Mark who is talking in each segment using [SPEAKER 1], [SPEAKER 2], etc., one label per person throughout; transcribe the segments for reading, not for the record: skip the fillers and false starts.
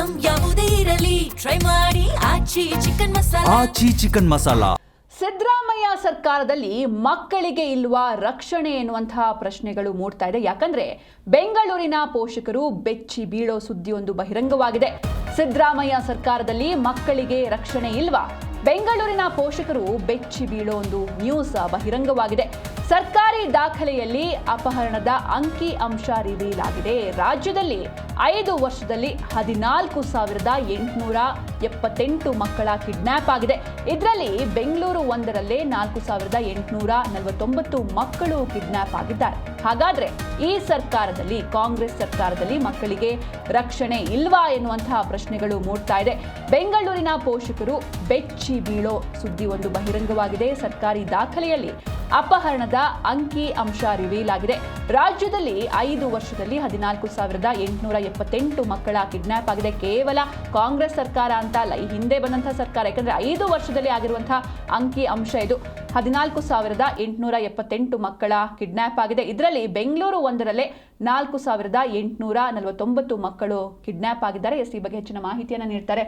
[SPEAKER 1] Item ಯಾವುದೇ ಇರಲಿ try ಮಾಡಿ ಆಚಿ ಚಿಕನ್ ಮಸಾಲಾ.
[SPEAKER 2] ಸಿದ್ದರಾಮಯ್ಯ ಸರ್ಕಾರದಲ್ಲಿ ಮಕ್ಕಳಿಗೆ ಇಲ್ವಾ ರಕ್ಷಣೆ ಎನ್ನುವಂತಹ ಪ್ರಶ್ನೆಗಳು ಮೂಡ್ತಾ ಇದೆ. ಯಾಕಂದ್ರೆ ಬೆಂಗಳೂರಿನ ಪೋಷಕರು ಬೆಚ್ಚಿ ಬೀಳೋ ಸುದ್ದಿಯೊಂದು ಬಹಿರಂಗವಾಗಿದೆ. ಸಿದ್ದರಾಮಯ್ಯ ಸರ್ಕಾರದಲ್ಲಿ ಮಕ್ಕಳಿಗೆ ರಕ್ಷಣೆ ಇಲ್ವಾ? ಬೆಂಗಳೂರಿನ ಪೋಷಕರು ಬೆಚ್ಚಿ ಬೀಳೋ ಒಂದು ನ್ಯೂಸ್ ಬಹಿರಂಗವಾಗಿದೆ. ಸರ್ಕಾರಿ ದಾಖಲೆಯಲ್ಲಿ ಅಪಹರಣದ ಅಂಕಿ ಅಂಶ ರಿವೀಲ್ ಆಗಿದೆ. ರಾಜ್ಯದಲ್ಲಿ 5 ವರ್ಷದಲ್ಲಿ 14,878 ಮಕ್ಕಳ ಕಿಡ್ನಾಪ್ ಆಗಿದೆ. ಇದರಲ್ಲಿ ಬೆಂಗಳೂರು ಒಂದರಲ್ಲೇ 4,849 ಮಕ್ಕಳು ಕಿಡ್ನಾಪ್ ಆಗಿದ್ದಾರೆ. ಹಾಗಾದ್ರೆ ಈ ಸರ್ಕಾರದಲ್ಲಿ, ಕಾಂಗ್ರೆಸ್ ಸರ್ಕಾರದಲ್ಲಿ ಮಕ್ಕಳಿಗೆ ರಕ್ಷಣೆ ಇಲ್ವಾ ಎನ್ನುವಂತಹ ಪ್ರಶ್ನೆಗಳು ಮೂಡ್ತಾ ಇದೆ. ಬೆಂಗಳೂರಿನ ಪೋಷಕರು ಬೆಚ್ಚಿ ಬೀಳೋ ಸುದ್ದಿ ಒಂದು ಬಹಿರಂಗವಾಗಿದೆ. ಸರ್ಕಾರಿ ದಾಖಲೆಯಲ್ಲಿ ಅಪಹರಣದ ಅಂಕಿ ಅಂಶ ರಿವೀಲ್ ಆಗಿದೆ. ರಾಜ್ಯದಲ್ಲಿ 5 ವರ್ಷದಲ್ಲಿ 14,878 ಮಕ್ಕಳ ಕಿಡ್ನಾಪ್ ಆಗಿದೆ. ಕೇವಲ ಕಾಂಗ್ರೆಸ್ ಸರ್ಕಾರ ಅಂತ ಅಲ್ಲ, ಈ ಹಿಂದೆ ಬಂದಂತಹ ಸರ್ಕಾರ. ಯಾಕಂದ್ರೆ 5 ವರ್ಷದಲ್ಲಿ ಆಗಿರುವಂತಹ ಅಂಕಿ ಅಂಶ ಇದು. 14,878 ಮಕ್ಕಳ ಕಿಡ್ನಾಪ್ ಆಗಿದೆ. ಇದರಲ್ಲಿ ಬೆಂಗಳೂರು ಒಂದರಲ್ಲೇ 4,849 ಮಕ್ಕಳು ಕಿಡ್ನಾಪ್ ಆಗಿದ್ದಾರೆ. ಈ ಬಗ್ಗೆ ಹೆಚ್ಚಿನ ಮಾಹಿತಿಯನ್ನು ನೀಡ್ತಾರೆ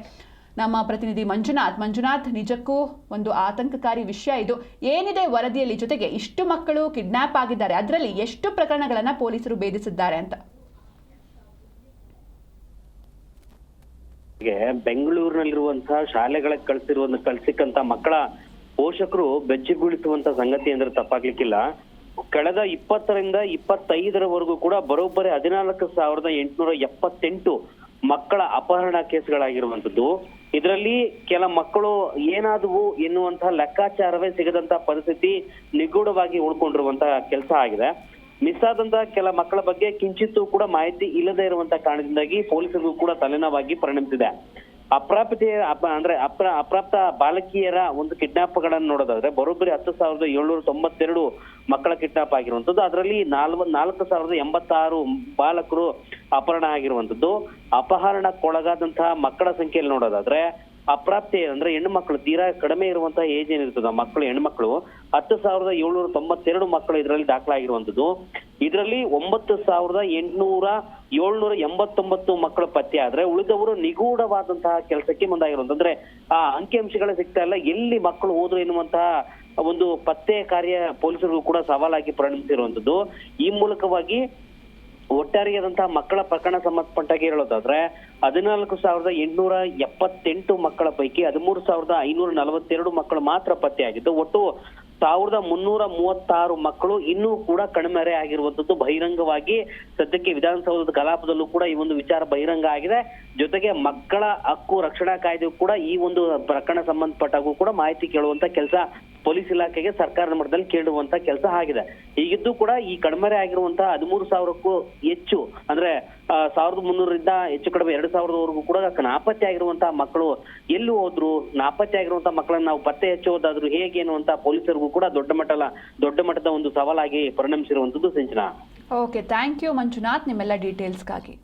[SPEAKER 2] ನಮ್ಮ ಪ್ರತಿನಿಧಿ ಮಂಜುನಾಥ್, ನಿಜಕ್ಕೂ ಒಂದು ಆತಂಕಕಾರಿ ವಿಷಯ ಇದು. ಏನಿದೆ ವರದಿಯಲ್ಲಿ? ಜೊತೆಗೆ ಇಷ್ಟು ಮಕ್ಕಳು ಕಿಡ್ನಾಪ್ ಆಗಿದ್ದಾರೆ, ಅದರಲ್ಲಿ ಎಷ್ಟು ಪ್ರಕರಣಗಳನ್ನ ಪೊಲೀಸರು ಭೇದಿಸಿದ್ದಾರೆ ಅಂತ?
[SPEAKER 3] ಬೆಂಗಳೂರಿನಲ್ಲಿರುವಂತಹ ಶಾಲೆಗಳಿಗೆ ಕಳಿಸಿಕ್ಕಂತ ಮಕ್ಕಳ ಪೋಷಕರು ಬೆಚ್ಚಿ ಬೀಳಿಸುವಂತ ಸಂಗತಿ ಅಂದ್ರೆ ತಪ್ಪಾಗ್ಲಿಕ್ಕಿಲ್ಲ. ಕಳೆದ 20ರಿಂದ 25ರವರೆಗೂ ಕೂಡ ಬರೋಬ್ಬರಿ 14,878 ಮಕ್ಕಳ ಅಪಹರಣ ಕೇಸ್ಗಳಾಗಿರುವಂತದ್ದು. ಇದರಲ್ಲಿ ಕೆಲ ಮಕ್ಕಳು ಏನಾದವು ಎನ್ನುವಂತಹ ಲೆಕ್ಕಾಚಾರವೇ ಸಿಗದಂತಹ ಪರಿಸ್ಥಿತಿ ನಿಗೂಢವಾಗಿ ಉಳ್ಕೊಂಡಿರುವಂತಹ ಕೆಲಸ ಆಗಿದೆ. ಮಿಸ್ ಆದಂತಹ ಕೆಲ ಮಕ್ಕಳ ಬಗ್ಗೆ ಕಿಂಚಿತ್ತೂ ಕೂಡ ಮಾಹಿತಿ ಇಲ್ಲದೆ ಇರುವಂತಹ ಕಾರಣದಿಂದಾಗಿ ಪೊಲೀಸರಿಗೂ ಕೂಡ ತಲೆನೋವಾಗಿ ಪರಿಣಮಿಸಿದೆ. ಅಪ್ರಾಪ್ತ ಬಾಲಕಿಯರ ಒಂದು ಕಿಡ್ನಾಪ್ ಗಳನ್ನ ನೋಡೋದಾದ್ರೆ ಬರೋಬ್ಬರಿ 10,792 ಮಕ್ಕಳ ಕಿಡ್ನಾಪ್ ಆಗಿರುವಂತದ್ದು. ಅದರಲ್ಲಿ 4,086 ಬಾಲಕರು ಅಪಹರಣ ಆಗಿರುವಂತದ್ದು. ಅಪಹರಣಕ್ಕೊಳಗಾದಂತಹ ಮಕ್ಕಳ ಸಂಖ್ಯೆಯಲ್ಲಿ ನೋಡೋದಾದ್ರೆ ಅಪ್ರಾಪ್ತಿ ಅಂದ್ರೆ ಹೆಣ್ಣು ಮಕ್ಕಳು, ತೀರಾ ಕಡಿಮೆ ಇರುವಂತಹ ಏಜ್ ಏನಿರ್ತದ ಮಕ್ಕಳು, ಹೆಣ್ಮಕ್ಳು 10,792 ಮಕ್ಕಳು ಇದರಲ್ಲಿ ದಾಖಲಾಗಿರುವಂತದ್ದು. ಇದರಲ್ಲಿ 9,889 ಮಕ್ಕಳು ಪತ್ತೆ ಆದ್ರೆ ಉಳಿದವರು ನಿಗೂಢವಾದಂತಹ ಕೆಲಸಕ್ಕೆ ಮುಂದಾಗಿರುವಂತ, ಅಂದ್ರೆ ಆ ಅಂಕಿಅಂಶಗಳೇ ಸಿಗ್ತಾ ಇಲ್ಲ, ಎಲ್ಲಿ ಮಕ್ಕಳು ಹೋದ್ರು ಎನ್ನುವಂತಹ ಒಂದು ಪತ್ತೆ ಕಾರ್ಯ ಪೊಲೀಸರಿಗೂ ಕೂಡ ಸವಾಲಾಗಿ ಪರಿಣಮಿಸಿರುವಂತದ್ದು. ಈ ಮೂಲಕವಾಗಿ ಒಟ್ಟಾರೆಯಾದಂತಹ ಮಕ್ಕಳ ಪ್ರಕರಣ ಸಂಬಂಧಪಟ್ಟಾಗಿ ಹೇಳೋದಾದ್ರೆ 14,878 ಮಕ್ಕಳ ಪೈಕಿ 13,542 ಮಕ್ಕಳು ಮಾತ್ರ ಪತ್ತೆಯಾಗಿದ್ದು, ಒಟ್ಟು 1,336 ಮಕ್ಕಳು ಇನ್ನೂ ಕೂಡ ಕಣ್ಮರೆ ಆಗಿರುವಂತದ್ದು ಬಹಿರಂಗವಾಗಿ ಸದ್ಯಕ್ಕೆ ವಿಧಾನಸೌಧದ ಕಲಾಪದಲ್ಲೂ ಕೂಡ ಈ ಒಂದು ವಿಚಾರ ಬಹಿರಂಗ ಆಗಿದೆ. ಜೊತೆಗೆ ಮಕ್ಕಳ ಹಕ್ಕು ರಕ್ಷಣಾ ಕಾಯ್ದೆಯೂ ಕೂಡ ಈ ಒಂದು ಪ್ರಕರಣ ಸಂಬಂಧಪಟ್ಟಾಗೂ ಕೂಡ ಮಾಹಿತಿ ಕೇಳುವಂತ ಕೆಲಸ ಪೊಲೀಸ್ ಇಲಾಖೆಗೆ ಸರ್ಕಾರದ ಮಟ್ಟದಲ್ಲಿ ಕೇಳುವಂತ ಕೆಲಸ ಆಗಿದೆ. ಹೀಗಿದ್ದು ಕೂಡ ಈ ಕಣ್ಮರೆ ಆಗಿರುವಂತಹ 13,000ಕ್ಕೂ ಹೆಚ್ಚು, ಅಂದ್ರೆ 1,300ರಿಂದ ಹೆಚ್ಚು ಕಡಿಮೆ 2,000ವರೆಗೂ ಕೂಡ ನಾಪತ್ತೆ ಆಗಿರುವಂತಹ ಮಕ್ಕಳು ಎಲ್ಲಿ ಹೋದ್ರು, ನಾಪತ್ತೆ ಆಗಿರುವಂತಹ ಮಕ್ಕಳನ್ನ ನಾವು ಪತ್ತೆ ಹಚ್ಚೋದಾದ್ರು ಹೇಗೆ ಅನ್ನುವಂತ ಪೊಲೀಸರಿಗೂ ಕೂಡ ದೊಡ್ಡ ಮಟ್ಟದ ಒಂದು ಸವಾಲಾಗಿ ಪರಿಣಮಿಸಿರುವಂತದ್ದು. Sinchana.
[SPEAKER 2] Okay, thank you Manjunath ನಿಮ್ಮೆಲ್ಲ ಡೀಟೇಲ್ಸ್ಗಾಗಿ.